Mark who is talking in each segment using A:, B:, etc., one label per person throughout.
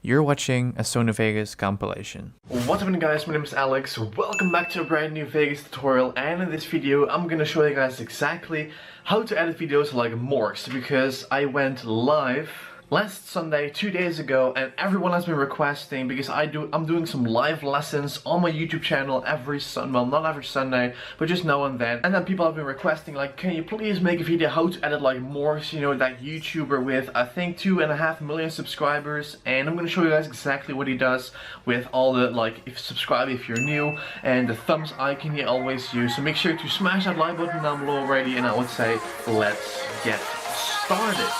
A: You're watching a Sony Vegas compilation.
B: What's up guys, my name is Alex, welcome back to a brand new Vegas tutorial, and in this video I'm gonna show you guys exactly how to edit videos like Morse, because I went live last Sunday, 2 days ago, and everyone has been requesting, because I'm doing some live lessons on my YouTube channel every Sunday, well not every Sunday, but just now and then people have been requesting like, can you please make a video how to edit like Morse, you know, that YouTuber with I think 2.5 million subscribers, and I'm gonna show you guys exactly what he does with all the like, if subscribe if you're new, and the thumbs icon you always use. So make sure to smash that like button down below already, and I would say let's get started.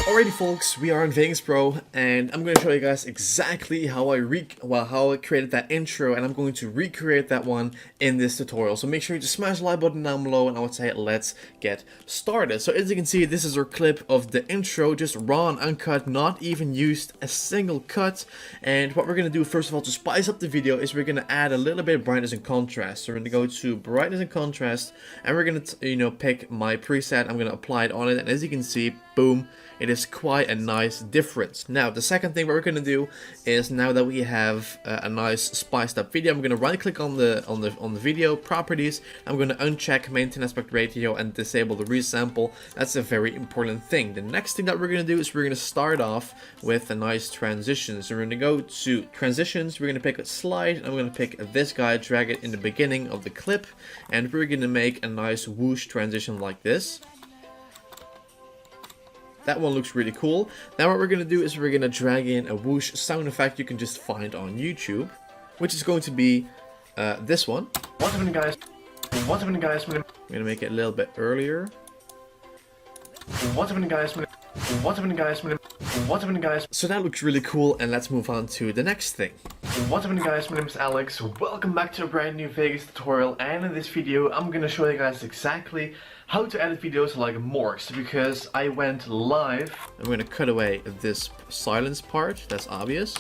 B: Alrighty folks, we are in Vegas Pro, and I'm going to show you guys exactly how I created that intro, and I'm going to recreate that one in this tutorial. So make sure to smash the like button down below, and I would say let's get started. So as you can see, this is our clip of the intro, just raw and uncut, not even used a single cut. And what we're going to do first of all to spice up the video is we're going to add a little bit of brightness and contrast. So we're going to go to brightness and contrast, and we're going to pick my preset. I'm going to apply it on it, and as you can see, boom, it is quite a nice difference. Now the second thing we're going to do is, now that we have a nice spiced up video, I'm going to right click on the video properties. I'm going to uncheck maintain aspect ratio and disable the resample. That's a very important thing. The next thing that we're going to do is we're going to start off with a nice transition. So we're going to go to transitions, we're going to pick a slide, and I'm going to pick this guy, drag it in the beginning of the clip, and we're going to make a nice whoosh transition like this. That one looks really cool. Now what we're going to do is we're going to drag in a whoosh sound effect you can just find on YouTube, which is going to be this one. What's up guys? What's up guys? I'm going to make it a little bit earlier. What's up guys? What's up guys? What's up guys? So that looks really cool, and let's move on to the next thing. What's up guys, my name is Alex, welcome back to a brand new Vegas tutorial, and in this video I'm gonna show you guys exactly how to edit videos like Morse, because I went live. I'm gonna cut away this silence part, that's obvious.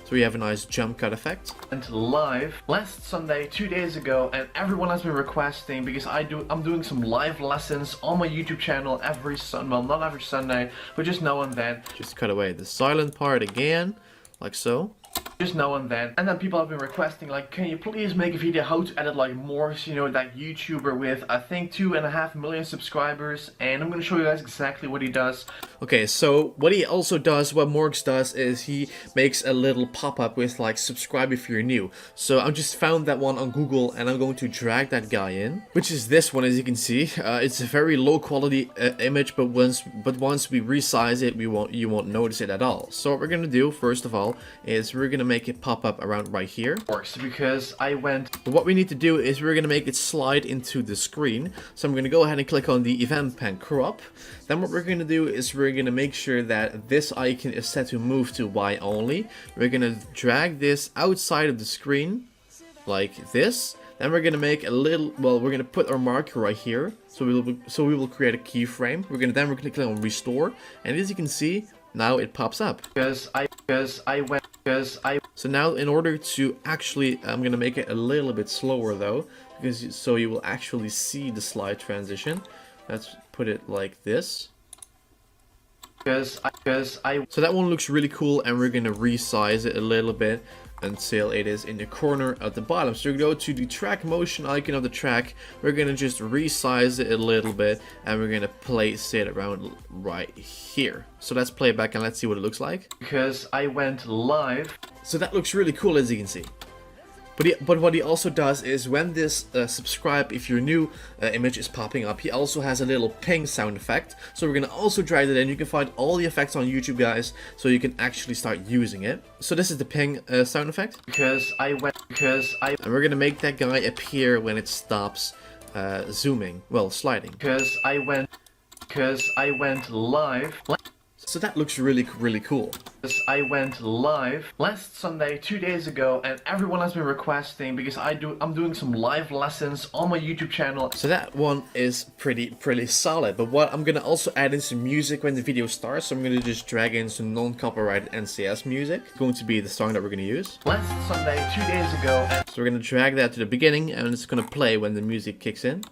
B: So we have a nice jump cut effect. And live last Sunday, 2 days ago, and everyone has been requesting, because I'm doing some live lessons on my YouTube channel every Sunday, well not every Sunday, but just now and then. Just cut away the silent part again, like so. Just now and then people have been requesting like, can you please make a video how to edit like Morse, you know, that YouTuber with I think 2.5 million subscribers, and I'm gonna show you guys exactly what he does. Okay, so what he also does, what Morse does, is he makes a little pop-up with like subscribe if you're new. So I just found that one on Google, and I'm going to drag that guy in, which is this one. As you can see, it's a very low quality image, but once we resize it, you won't notice it at all. So what we're gonna do first of all is we're gonna make it pop up around right here, because but what we need to do is we're gonna make it slide into the screen. So I'm gonna go ahead and click on the event pen crop. Then what we're gonna do is we're gonna make sure that this icon is set to move to Y only. We're gonna drag this outside of the screen like this. Then we're gonna make a little, well, we're gonna put our marker right here. So we will create a keyframe. We're gonna click on restore, and as you can see, now it pops up. So now in order to actually, I'm gonna make it a little bit slower though, because so you will actually see the slide transition. Let's put it like this. So that one looks really cool, and we're gonna resize it a little bit until it is in the corner at the bottom. So we go to the track motion icon of the track, we're gonna just resize it a little bit, and we're gonna place it around right here. So let's play it back and let's see what it looks like. Because I went live. So that looks really cool, as you can see. But what he also does is, when this subscribe if you're new image is popping up, he also has a little ping sound effect. So we're gonna also drag it in. You can find all the effects on YouTube, guys, so you can actually start using it. So this is the ping sound effect. And we're gonna make that guy appear when it stops zooming, well, sliding. Because I went live. So that looks really cool. I went live last Sunday, 2 days ago, and everyone has been requesting, because I'm doing some live lessons on my YouTube channel. So that one is pretty solid. But what I'm gonna also add in some music when the video starts. So I'm gonna just drag in some non-copyrighted NCS music. It's going to be the song that we're gonna use. Last Sunday, 2 days ago. So we're gonna drag that to the beginning, and it's gonna play when the music kicks in.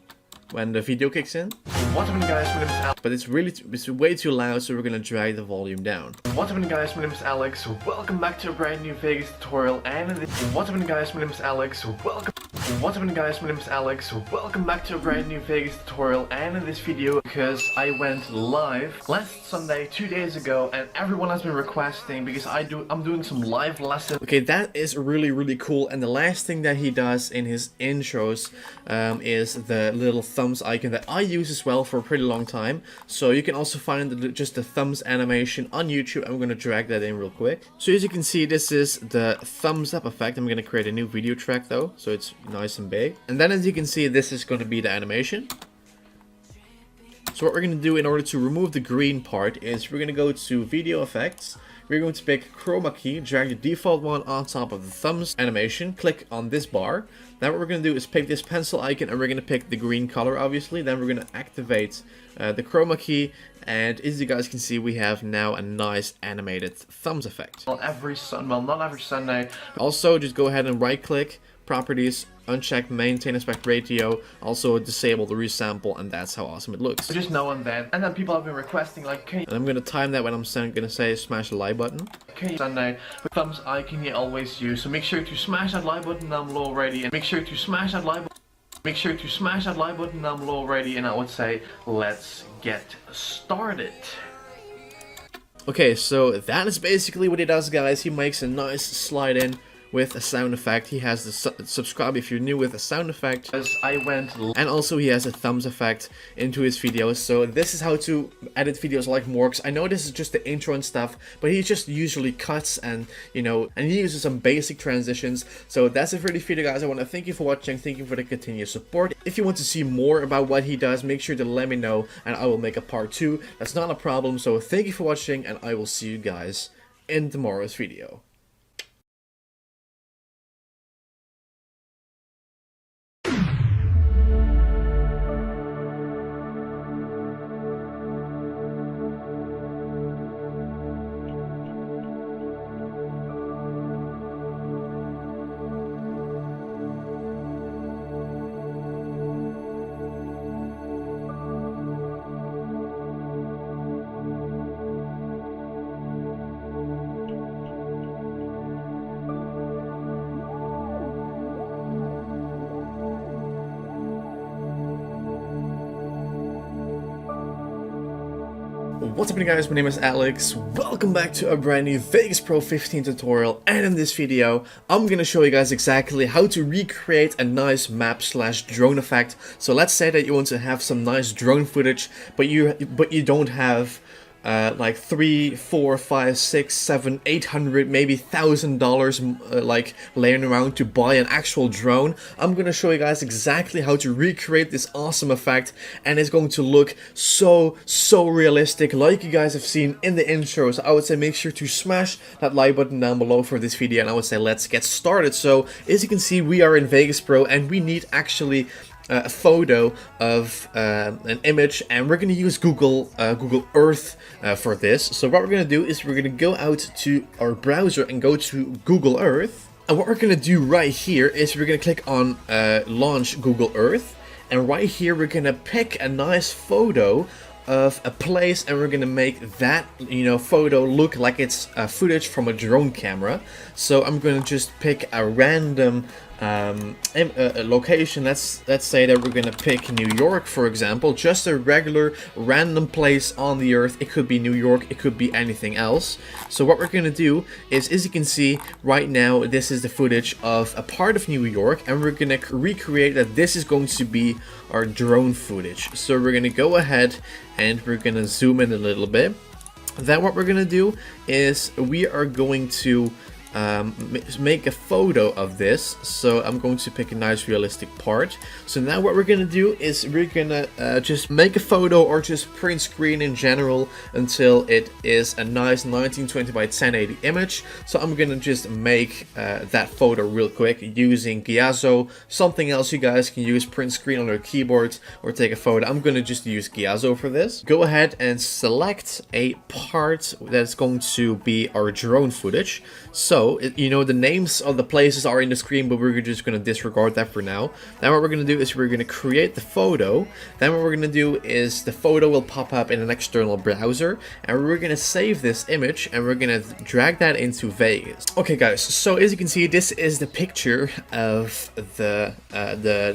B: when the video kicks in. What's happening, guys? My name is Alex. But it's way too loud, so we're gonna drag the volume down. What's happening, guys? My name is Alex. Welcome back to a brand new Vegas tutorial. And what's happening, guys? My name is Alex. What's happening, guys? My name is Alex. Welcome back to a brand new Vegas tutorial. And in this video, because I went live last Sunday, 2 days ago, and everyone has been requesting because I'm doing some live lessons. Okay, that is really cool. And the last thing that he does in his intros is the little thumbs icon that I use as well for a pretty long time. So you can also find just the thumbs animation on YouTube. I'm gonna drag that in real quick. So as you can see, this is the thumbs up effect. I'm gonna create a new video track though, so it's nice and big. And then as you can see, this is gonna be the animation. So what we're going to do in order to remove the green part is we're going to go to video effects. We're going to pick chroma key, drag the default one on top of the thumbs animation, click on this bar. Then what we're going to do is pick this pencil icon and we're going to pick the green color obviously. Then we're going to activate the chroma key, and as you guys can see, we have now a nice animated thumbs effect. Well, not every Sunday. Also, just go ahead and right click, properties, uncheck maintain aspect ratio, also disable the resample, and that's how awesome it looks. Just know on that. And then people have been requesting like, can you... And I'm gonna time that when I'm gonna say smash the like button. Can you Sunday with thumbs icon you always use, so make sure to smash that like button down below already, and make sure to smash that like button down below already, and I would say let's get started. Okay, so that is basically what he does, guys. He makes a nice slide in with a sound effect. He has the subscribe if you're new with a sound effect, as I went, and also he has a thumbs effect into his videos. So this is how to edit videos like Morse. I know this is just the intro and stuff, but he just usually cuts and, you know, and he uses some basic transitions. So that's it for the video, guys. I want to thank you for watching, thank you for the continued support. If you want to see more about what he does, make sure to let me know and I will make a part 2. That's not a problem. So thank you for watching, and I will see you guys in tomorrow's video. What's happening, guys? My name is Alex. Welcome back to a brand new Vegas Pro 15 tutorial, and in this video I'm gonna show you guys exactly how to recreate a nice map slash drone effect. So let's say that you want to have some nice drone footage, but you don't have like $300, $400, $500, $600, $700, $800, maybe $1,000 like laying around to buy an actual drone. I'm gonna show you guys exactly how to recreate this awesome effect, and it's going to look so realistic, like you guys have seen in the intro. So I would say make sure to smash that like button down below for this video, and I would say let's get started. So as you can see, we are in Vegas Pro, and we need actually a photo of an image, and we're going to use Google Earth for this. So what we're going to do is we're going to go out to our browser and go to Google Earth. And what we're going to do right here is we're going to click on launch Google Earth. And right here we're going to pick a nice photo of a place, and we're gonna make that, you know, photo look like it's footage from a drone camera. So I'm gonna just pick a random location. Let's say that we're gonna pick New York, for example, just a regular random place on the earth. It could be New York, it could be anything else. So what we're gonna do is, as you can see right now, this is the footage of a part of New York, and we're gonna recreate that this is going to be our drone footage. So we're gonna go ahead and we're gonna zoom in a little bit. Then what we're gonna do is we are going to make a photo of this. So I'm going to pick a nice realistic part. So now what we're gonna do is we're gonna just make a photo, or just print screen in general, until it is a nice 1920 by 1080 image. So I'm gonna just make that photo real quick using Giazzo. Something else you guys can use print screen on your keyboard or take a photo. I'm gonna just use Giazzo for this. Go ahead and select a part that's going to be our drone footage. So So, you know, the names of the places are in the screen, but we're just going to disregard that for now. Then what we're going to do is we're going to create the photo. Then what we're going to do is the photo will pop up in an external browser, and we're going to save this image, and we're going to drag that into Vegas. Okay guys, so as you can see, this is the picture of the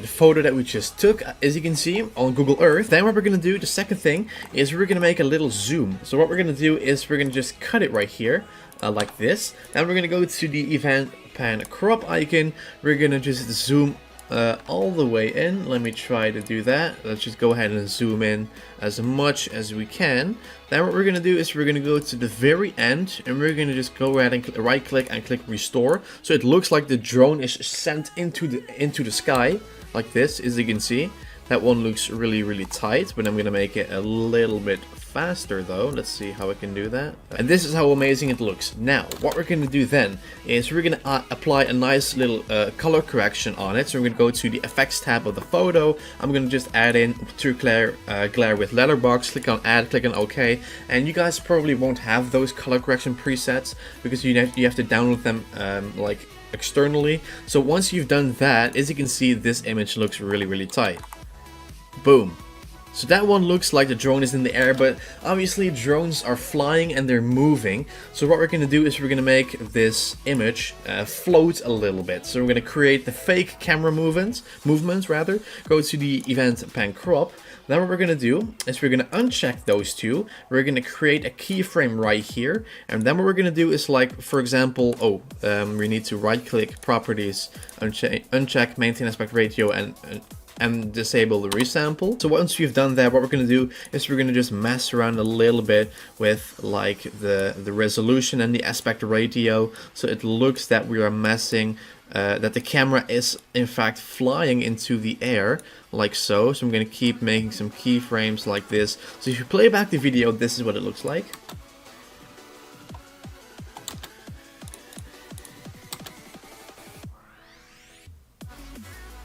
B: photo that we just took, as you can see, on Google Earth. Then what we're going to do, the second thing, is we're going to make a little zoom. So what we're going to do is we're going to just cut it right here. Like this. Then we're going to go to the event pan crop icon. We're going to just zoom all the way in. Let me try to do that. Let's just go ahead and zoom in as much as we can. Then what we're going to do is we're going to go to the very end, and we're going to just go ahead and right click and click restore. So it looks like the drone is sent into the sky like this, as you can see. That one looks really tight, but I'm going to make it a little bit faster though. Let's see how I can do that. And this is how amazing it looks. Now, what we're going to do then is we're going to apply a nice little color correction on it. So we're going to go to the effects tab of the photo. I'm going to just add in True Glare with letterbox, click on add, click on OK. And you guys probably won't have those color correction presets because you have to download them like externally. So once you've done that, as you can see, this image looks really tight. Boom. So that one looks like the drone is in the air, but obviously drones are flying and they're moving. So what we're going to do is we're going to make this image float a little bit. So we're going to create the fake camera movements rather. Go to the event pan crop. Then what we're going to do is we're going to uncheck those two. We're going to create a keyframe right here. And then what we're going to do is, like, for example, we need to right click properties, uncheck maintain aspect ratio, and disable the resample. So once you've done that, what we're going to do is we're going to just mess around a little bit with like the resolution and the aspect ratio, so it looks that we are messing that the camera is in fact flying into the air like so. So I'm going to keep making some keyframes like this. So if you play back the video, this is what it looks like.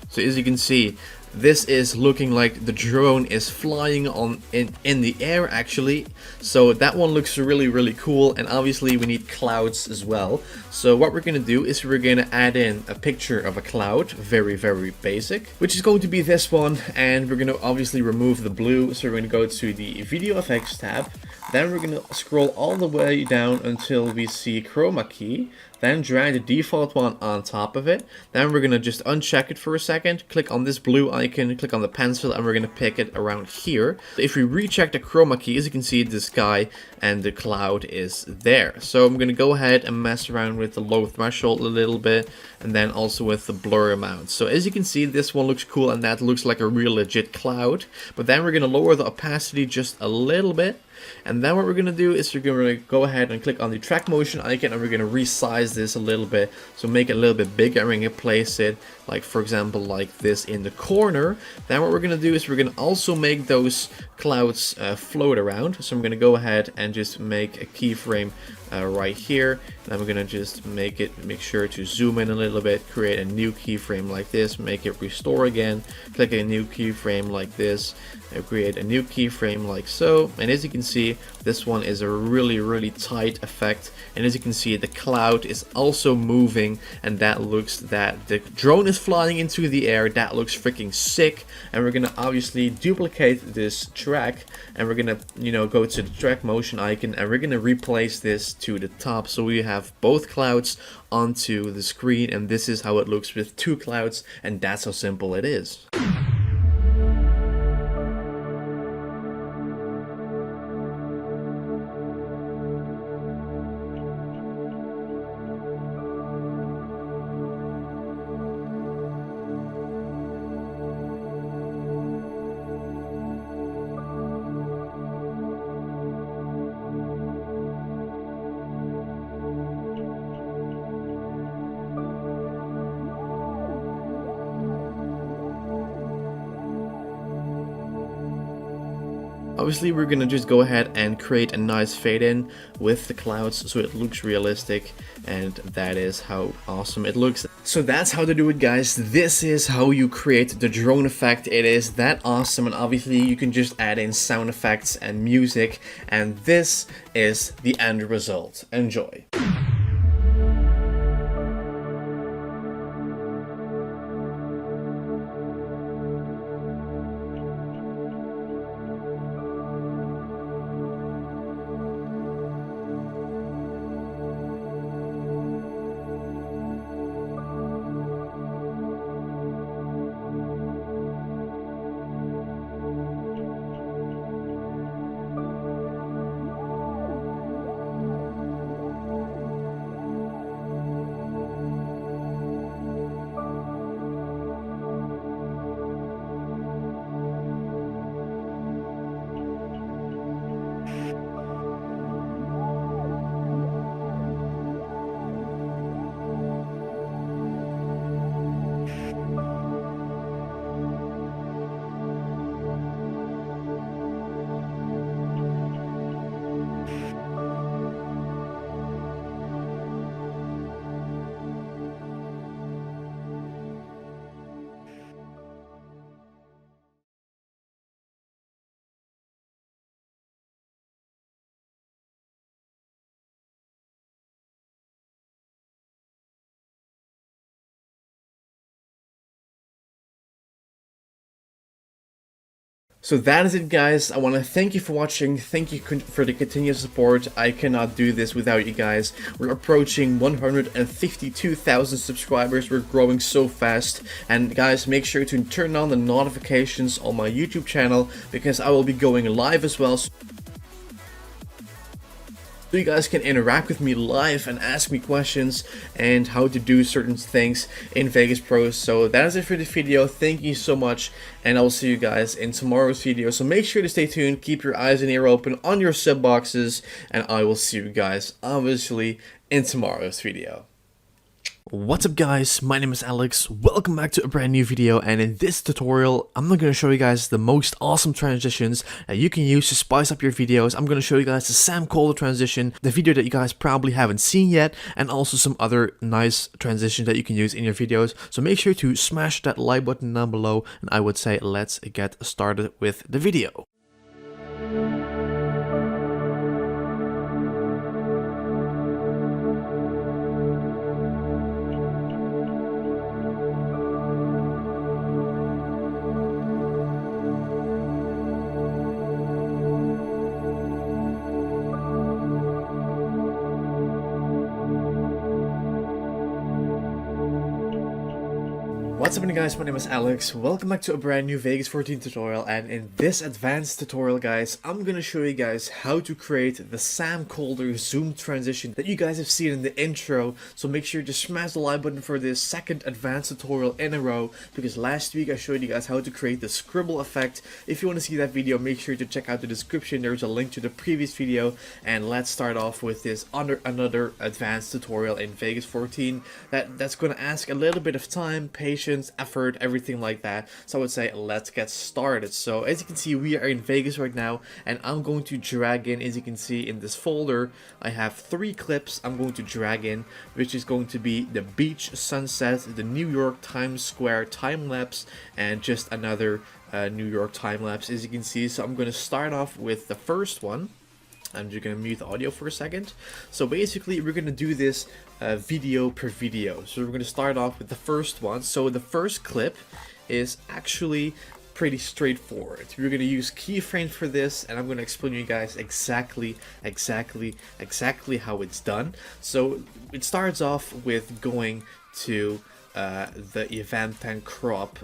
B: So as you can see, this is looking like the drone is flying in the air actually. So that one looks really cool, and obviously we need clouds as well. So what we're gonna do is we're gonna add in a picture of a cloud, very basic, which is going to be this one, and we're gonna obviously remove the blue. So we're gonna go to the video effects tab, then we're gonna scroll all the way down until we see chroma key. Then drag the default one on top of it. Then we're going to just uncheck it for a second. Click on this blue icon, click on the pencil, and we're going to pick it around here. If we recheck the chroma key, as you can see, the sky and the cloud is there. So I'm going to go ahead and mess around with the low threshold a little bit, and then also with the blur amount. So as you can see, this one looks cool, and that looks like a real legit cloud. But then we're going to lower the opacity just a little bit. And then what we're going to do is we're going to go ahead and click on the track motion icon, and we're going to resize this a little bit, so make it a little bit bigger, and we're going to place it, like for example like this, in the corner. Then what we're going to do is we're going to also make those clouds float around. So I'm going to go ahead and just make a keyframe right here, and I'm going to just make sure to zoom in a little bit, create a new keyframe like this, make it restore again, click a new keyframe like this, and create a new keyframe like so. And as you can see, this one is a really tight effect, and as you can see, the cloud is also moving, and that looks that the drone is flying into the air. That looks freaking sick. And we're gonna obviously duplicate this track, and we're gonna, you know, go to the track motion icon, and we're gonna replace this to the top, so we have both clouds onto the screen. And this is how it looks with two clouds, and that's how simple it is. Obviously, we're gonna just go ahead and create a nice fade in with the clouds so it looks realistic, and that is how awesome it looks. So that's how to do it, guys. This is how you create the drone effect. It is that awesome, and obviously you can just add in sound effects and music, and this is the end result. Enjoy. So that is it, guys. I want to thank you for watching. Thank you for the continued support. I cannot do this without you guys. We're approaching 152,000 subscribers. We're growing so fast. And guys, make sure to turn on the notifications on my YouTube channel because I will be going live as well. So you guys can interact with me live and ask me questions and how to do certain things in Vegas Pro. So that is it for this video. Thank you so much, and I will see you guys in tomorrow's video. So make sure to stay tuned, keep your eyes and ear open on your sub boxes, and I will see you guys obviously in tomorrow's video. What's up, guys? My name is Alex. Welcome back to a brand new video, and in this tutorial I'm not going to show you guys the most awesome transitions that you can use to spice up your videos. I'm going to show you guys the Sam Kolder transition, the video that you guys probably haven't seen yet, and also some other nice transitions that you can use in your videos. So make sure to smash that like button down below, and I would say let's get started with the video. What's up, guys? My name is Alex. Welcome back to a brand new Vegas 14 tutorial, and in this advanced tutorial, guys, I'm gonna show you guys how to create the Sam Kolder zoom transition that you guys have seen in the intro. So make sure to smash the like button for this second advanced tutorial in a row, because last week I showed you guys how to create the scribble effect. If you want to see that video, make sure to check out the description. There's a link to the previous video, and let's start off with this another advanced tutorial in Vegas 14 that's gonna ask a little bit of time, patience, effort, everything like that. So I would say let's get started. So as you can see, we are in Vegas right now, and I'm going to drag in, as you can see in this folder, I have 3 clips I'm going to drag in, which is going to be the beach sunset, the New York Times Square time lapse, and just another New York time lapse, as you can see. So I'm going to start off with the first one. I'm just going to mute the audio for a second. So basically we're going to do this video per video. So we're going to start off with the first one. So the first clip is actually pretty straightforward. We're going to use keyframes for this, and I'm going to explain to you guys exactly how it's done. So it starts off with going to the event and crop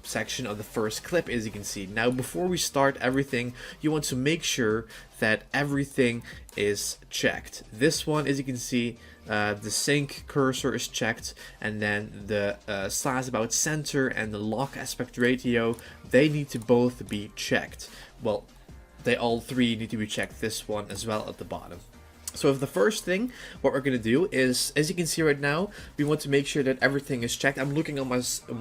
B: section of the first clip, as you can see. Now before we start everything, you want to make sure that everything is checked. This one, as you can see, the sync cursor is checked, and then the size about center and the lock aspect ratio, they need to both be checked. Well, they all 3 need to be checked, this one as well at the bottom. So the first thing, what we're going to do is, as you can see right now, we want to make sure that everything is checked. I'm looking on my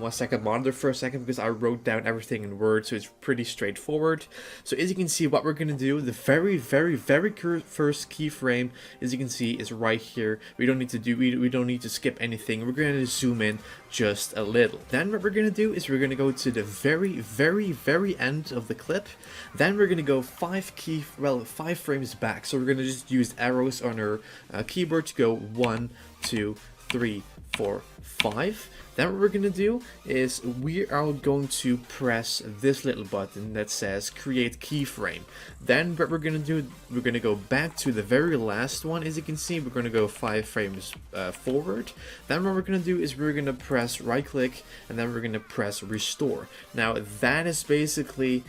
B: second monitor for a second because I wrote down everything in Word, so it's pretty straightforward. So as you can see, what we're going to do, the very first keyframe, as you can see, is right here. We don't need to skip anything. We're going to zoom in just a little. Then what we're going to do is we're going to go to the very end of the clip. Then we're going to go 5 frames back. So we're going to just use arrows on our keyboard to go 1, 2, 3, 4, 5. Then what we're going to do is we are going to press this little button that says create keyframe. Then what we're going to do, we're going to go back to the very last one. As you can see, we're going to go 5 frames forward. Then what we're going to do is we're going to press right click, and then we're going to press restore. Now that is basically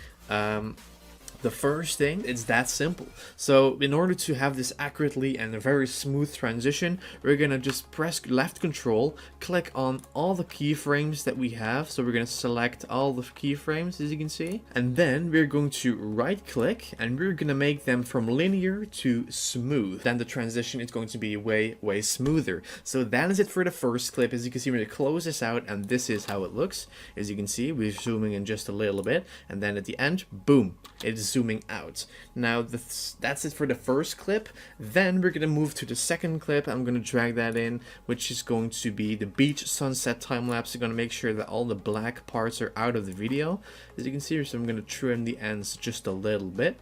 B: the first thing. It's that simple. So in order to have this accurately and a very smooth transition, we're gonna just press left control, click on all the keyframes that we have. So we're gonna select all the keyframes, as you can see, and then we're going to right click, and we're gonna make them from linear to smooth. Then the transition is going to be way smoother. So that is it for the first clip. As you can see, we're gonna close this out, and this is how it looks. As you can see, we're zooming in just a little bit, and then at the end, boom, it is zooming out. Now that's it for the first clip. Then we're gonna move to the second clip. I'm gonna drag that in, which is going to be the beach sunset time lapse. I'm gonna make sure that all the black parts are out of the video, as you can see. So I'm gonna trim the ends just a little bit.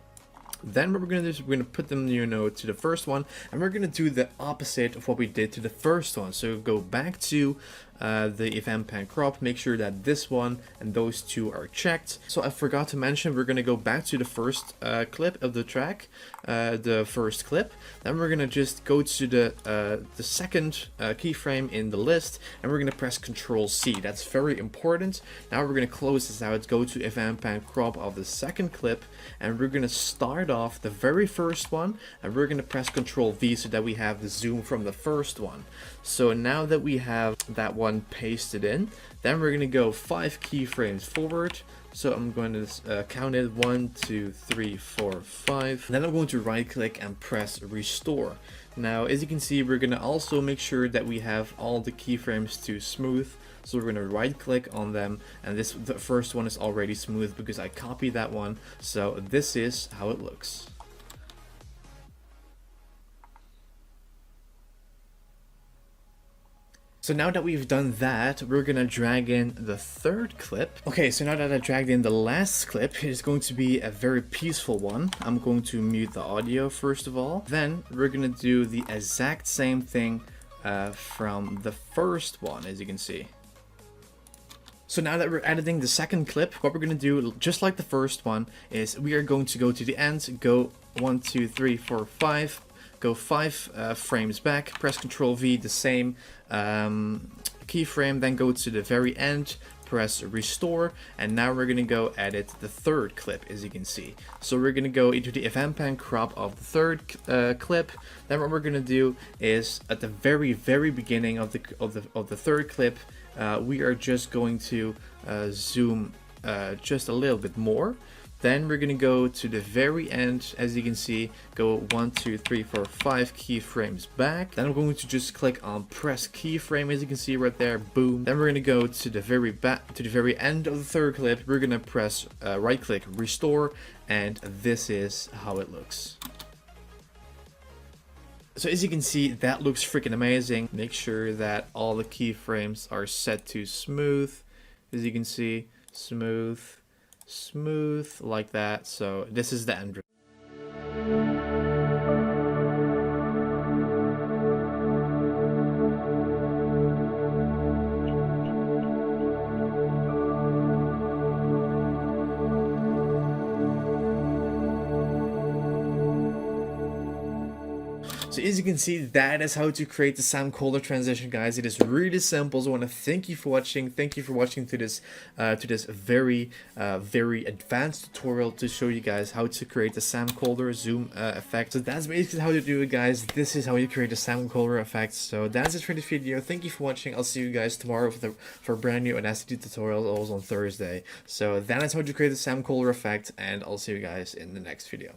B: Then what we're going to do is we're going to put them, to the first one, and we're going to do the opposite of what we did to the first one. So go back to the event pan crop, make sure that this one and those two are checked. So I forgot to mention, we're going to go back to the first clip of the track, the first clip. Then we're going to just go to the second keyframe in the list, and we're going to press Ctrl C. That's very important. Now we're going to close this out, go to event pan crop of the second clip, and we're going to start off the very first one, and we're going to press Ctrl V so that we have the zoom from the first one. So now that we have that one pasted in, then we're going to go 5 keyframes forward. So I'm going to count it 1, 2, 3, 4, 5. Then I'm going to right click and press restore. Now as you can see, we're going to also make sure that we have all the keyframes to smooth. So we're going to right click on them, and the first one is already smooth because I copied that one. So this is how it looks. So now that we've done that, we're gonna drag in the third clip. Okay, so now that I dragged in the last clip, it is going to be a very peaceful one. I'm going to mute the audio first of all. Then we're gonna do the exact same thing from the first one, as you can see. So now that we're editing the second clip, what we're gonna do, just like the first one, is we are going to go to the end, go 1, 2, 3, 4, 5. Go 5 frames back, press Ctrl V, the same keyframe, then go to the very end, press restore, and now we're gonna go edit the third clip, as you can see. So we're gonna go into the event pan crop of the third clip. Then what we're gonna do is at the very beginning of the third clip, we are just going to zoom just a little bit more. Then we're going to go to the very end, as you can see, go 1, 2, 3, 4, 5 keyframes back. Then I'm going to just click on press keyframe, as you can see right there, boom. Then we're going to go to the very end of the third clip. We're going to press right click, restore, and this is how it looks. So as you can see, that looks freaking amazing. Make sure that all the keyframes are set to smooth, as you can see, smooth like that. So this is the end result. So as you can see, that is how to create the sound Kolder transition, guys. It is really simple. So I want to thank you for watching. Thank you for watching to this very advanced tutorial to show you guys how to create the sound Kolder zoom effect. So that's basically how to do it, guys. This is how you create the sound Kolder effect. So that's it for this video. Thank you for watching. I'll see you guys tomorrow for a brand new Audacity tutorial, always on Thursday. So that is how to create the sound Kolder effect, and I'll see you guys in the next video.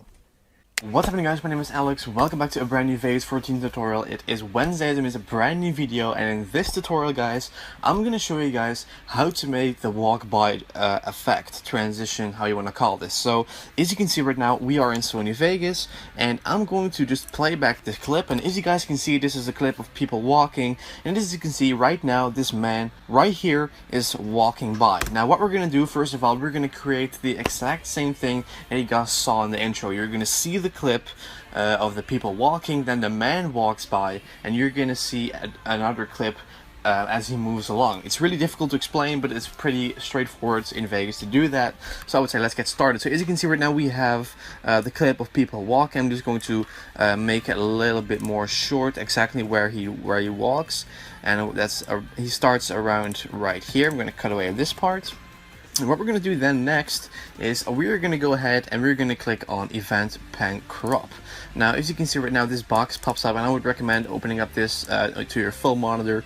B: What's happening, guys? My name is Alex. Welcome back to a brand new Vegas 14 tutorial. It is Wednesday, and it's a brand new video, and in this tutorial, guys, I'm gonna show you guys how to make the walk by effect, transition, how you want to call this. So as you can see right now, we are in Sony Vegas, and I'm going to just play back this clip, and as you guys can see, this is a clip of people walking, and as you can see right now, this man right here is walking by. Now what we're gonna do, first of all, we're gonna create the exact same thing that you guys saw in the intro. You're gonna see the clip of the people walking, then the man walks by, and you're gonna see another clip as he moves along. It's really difficult to explain, but it's pretty straightforward in Vegas to do that. So I would say let's get started. So as you can see right now, we have the clip of people walking. I'm just going to make it a little bit more short, exactly where he walks, and he starts around right here. I'm going to cut away this part. And what we're going to do then next is we're going to go ahead and we're going to click on Event Pan Crop. Now as you can see right now, this box pops up, and I would recommend opening up this to your full monitor,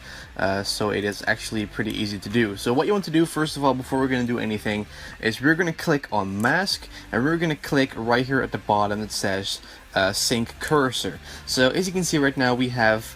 B: so it is actually pretty easy to do. So what you want to do first of all, before we're going to do anything, is we're going to click on Mask, and we're going to click right here at the bottom that says Sync Cursor. So as you can see right now, we have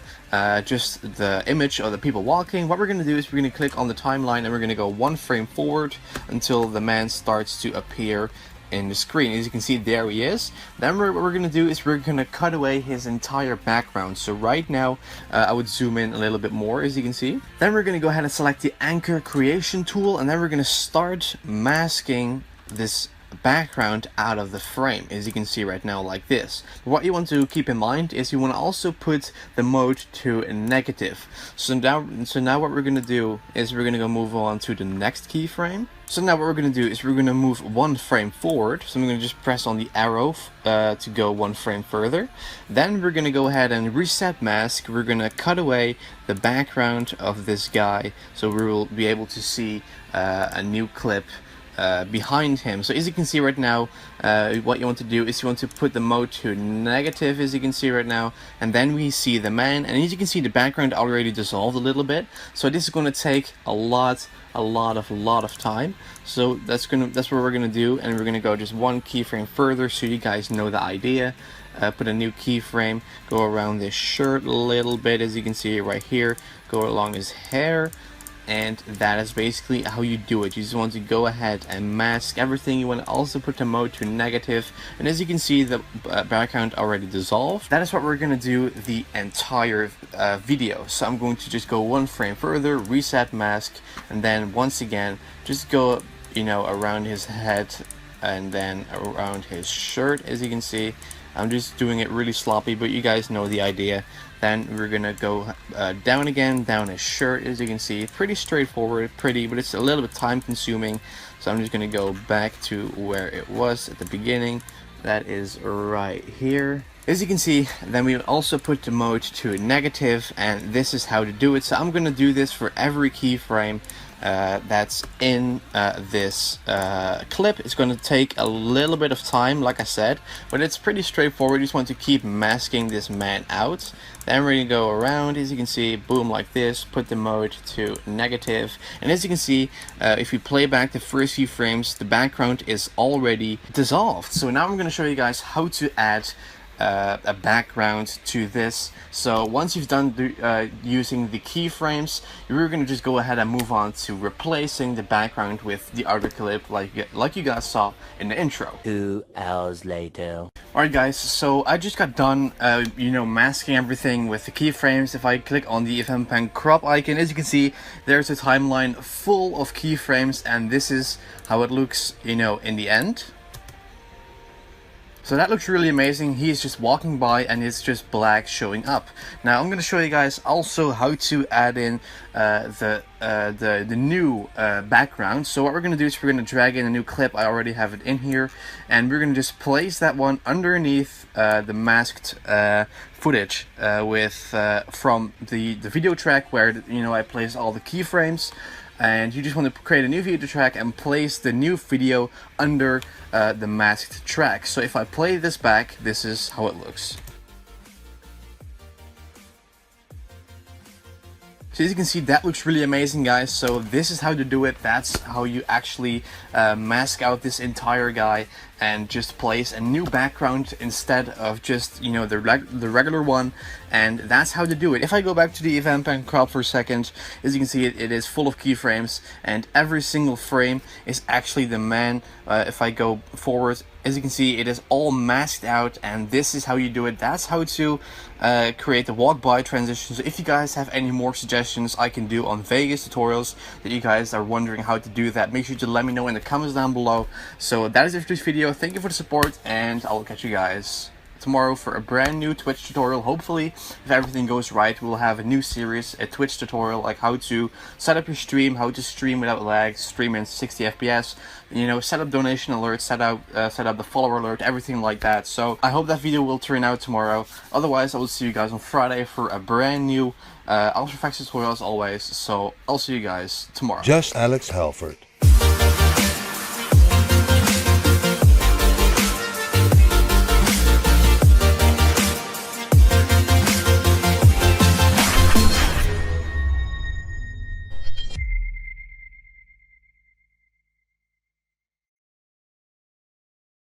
B: just the image of the people walking. What we're going to do is we're going to click on the timeline, and we're going to go 1 frame forward until the man starts to appear in the screen. As you can see, there he is. Then what we're going to do is we're going to cut away his entire background. So right now I would zoom in a little bit more, as you can see. Then we're going to go ahead and select the anchor creation tool, and then we're going to start masking this background out of the frame, as you can see right now, like this. What you want to keep in mind is you want to also put the mode to negative. So now what we're going to do is we're going to go move on to the next keyframe. So now what we're going to do is we're going to move one frame forward. So I'm going to just press on the arrow to go one frame further. Then we're going to go ahead and reset mask. We're going to cut away the background of this guy, so we will be able to see a new clip behind him. So as you can see right now, what you want to do is you want to put the mode to negative, as you can see right now, and then we see the man, and as you can see the background already dissolved a little bit. So this is going to take a lot of time. So that's what we're gonna do, and we're gonna go just one keyframe further so you guys know the idea. Put a new keyframe, go around this shirt a little bit, as you can see right here, go along his hair, and that is basically how you do it. You just want to go ahead and mask everything. You want to also put the mode to negative, and as you can see, the background already dissolved. That is what we're going to do the entire video. So I'm going to just go one frame further, reset mask, and then once again just go, you know, around his head and then around his shirt. As you can see, I'm just doing it really sloppy, but you guys know the idea. Then we're gonna go down again, down his shirt. As you can see, pretty straightforward, pretty, but it's a little bit time consuming. So I'm just gonna go back to where it was at the beginning. That is right here. As you can see, then we also put the mode to negative, and this is how to do it. So I'm gonna do this for every keyframe that's in this clip. It's going to take a little bit of time, like I said, but it's pretty straightforward. You just want to keep masking this man out. Then we're going to go around, as you can see, boom, like this, put the mode to negative, and as you can see, if you play back the first few frames, the background is already dissolved. So now I'm going to show you guys how to add a background to this. So once you've done using the keyframes, you're going to just go ahead and move on to replacing the background with the other clip, like you guys saw in the intro.
C: 2 hours later.
B: Alright guys, so I just got done you know, masking everything with the keyframes. If I click on the event pen crop icon, as you can see, there's a timeline full of keyframes, and this is how it looks, you know, in the end. So that looks really amazing. He is just walking by and it's just black showing up. Now I'm going to show you guys also how to add in the new background. So what we're going to do is we're going to drag in a new clip. I already have it in here, and we're going to just place that one underneath the masked footage from the video track where, you know, I placed all the keyframes. And you just want to create a new video track and place the new video under the masked track. So if I play this back, this is how it looks. So as you can see, that looks really amazing, guys. So this is how to do it. That's how you actually mask out this entire guy and just place a new background instead of just, you know, the regular one. And that's how to do it. If I go back to the event pen crop for a second, as you can see, it is full of keyframes, and every single frame is actually the man. If I go forward, as you can see, it is all masked out, and this is how you do it. That's how to create the walk by transition. So if you guys have any more suggestions I can do on Vegas tutorials that you guys are wondering how to do that, make sure to let me know in the comments down below. So that is it for this video. Thank you for the support, and I will catch you guys tomorrow for a brand new Twitch tutorial. Hopefully, if everything goes right, we'll have a new series, a Twitch tutorial, like how to set up your stream, how to stream without lag, stream in 60 FPS, you know, set up donation alerts, set up the follower alert, everything like that. So I hope that video will turn out tomorrow. Otherwise, I will see you guys on Friday for a brand new After Effects tutorial as always. So I'll see you guys tomorrow.
D: JustAlexHalford.